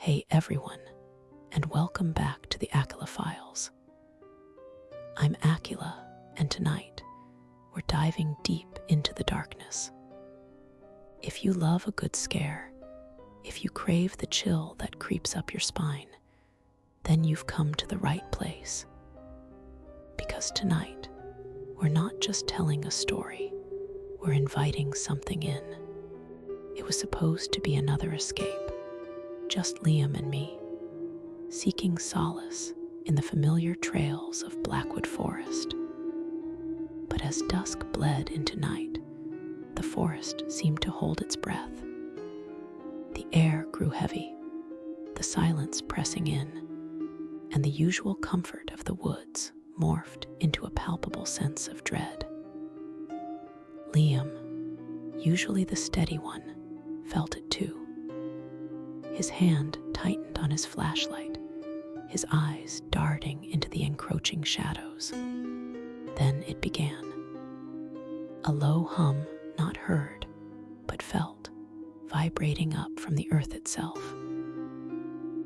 Hey everyone, and welcome back to the Aqeela Files. I'm Aqeela, and tonight we're diving deep into the darkness. If you love a good scare, if you crave the chill that creeps up your spine, then you've come to the right place. Because tonight, we're not just telling a story, we're inviting something in. It was supposed to be another escape, just Liam and me, seeking solace in the familiar trails of Blackwood Forest. But as dusk bled into night, the forest seemed to hold its breath. The air grew heavy, the silence pressing in, and the usual comfort of the woods morphed into a palpable sense of dread. Liam, usually the steady one, felt it too. His hand tightened on his flashlight, his eyes darting into the encroaching shadows. Then it began. A low hum, not heard, but felt, vibrating up from the earth itself.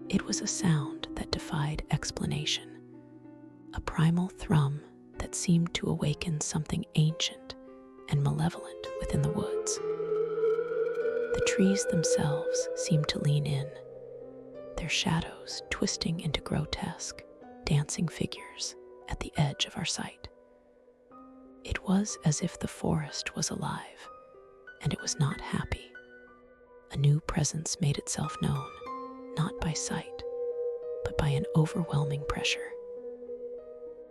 It was a sound that defied explanation, a primal thrum that seemed to awaken something ancient and malevolent within the woods. The trees themselves seemed to lean in, their shadows twisting into grotesque, dancing figures at the edge of our sight. It was as if the forest was alive, and it was not happy. A new presence made itself known, not by sight, but by an overwhelming pressure.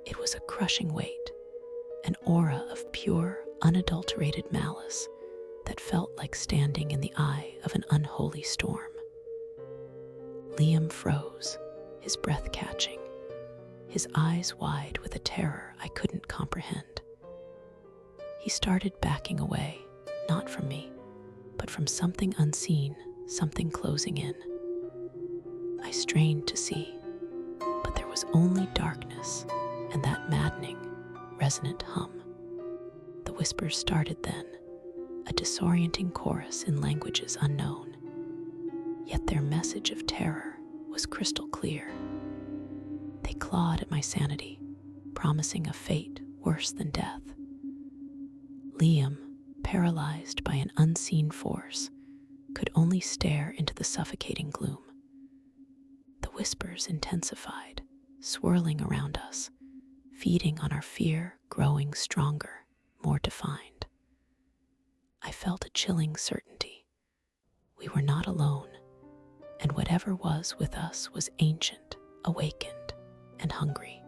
It was a crushing weight, an aura of pure, unadulterated malice that felt like standing in the eye of an unholy storm. Liam froze, his breath catching, his eyes wide with a terror I couldn't comprehend. He started backing away, not from me, but from something unseen, something closing in. I strained to see, but there was only darkness and that maddening, resonant hum. The whispers started then, a disorienting chorus in languages unknown. Yet their message of terror was crystal clear. They clawed at my sanity, promising a fate worse than death. Liam, paralyzed by an unseen force, could only stare into the suffocating gloom. The whispers intensified, swirling around us, feeding on our fear, growing stronger, more defined. I felt a chilling certainty. We were not alone, and whatever was with us was ancient, awakened, and hungry.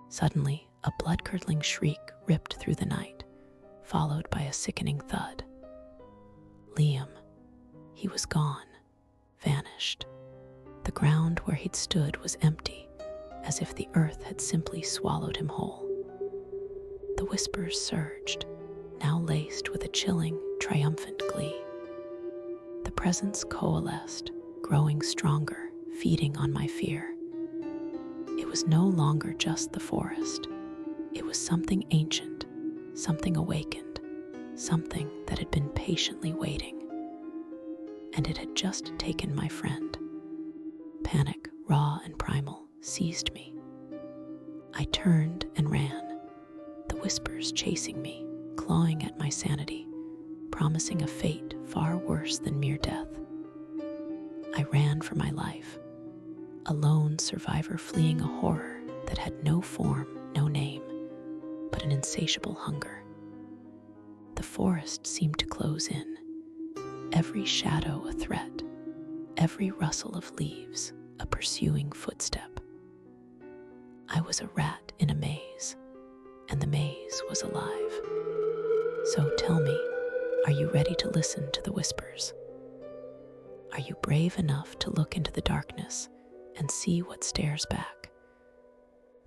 Suddenly, a blood-curdling shriek ripped through the night, followed by a sickening thud. Liam, he was gone, vanished. The ground where he'd stood was empty, as if the earth had simply swallowed him whole. The whispers surged, now laced with a chilling, triumphant glee. The presence coalesced, growing stronger, feeding on my fear. It was no longer just the forest. It was something ancient, something awakened, something that had been patiently waiting. And it had just taken my friend. Panic, raw and primal, seized me. I turned and ran, the whispers chasing me, clawing at my sanity, promising a fate far worse than mere death. I ran for my life, a lone survivor fleeing a horror that had no form, no name, but an insatiable hunger. The forest seemed to close in, every shadow a threat, every rustle of leaves a pursuing footstep. I was a rat in a maze, and the maze was alive. So tell me, are you ready to listen to the whispers? Are you brave enough to look into the darkness and see what stares back?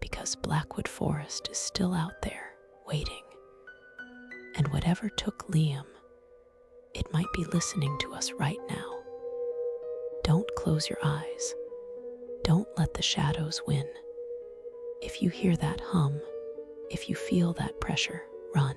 Because Blackwood Forest is still out there, waiting. And whatever took Liam, it might be listening to us right now. Don't close your eyes. Don't let the shadows win. If you hear that hum, if you feel that pressure, run.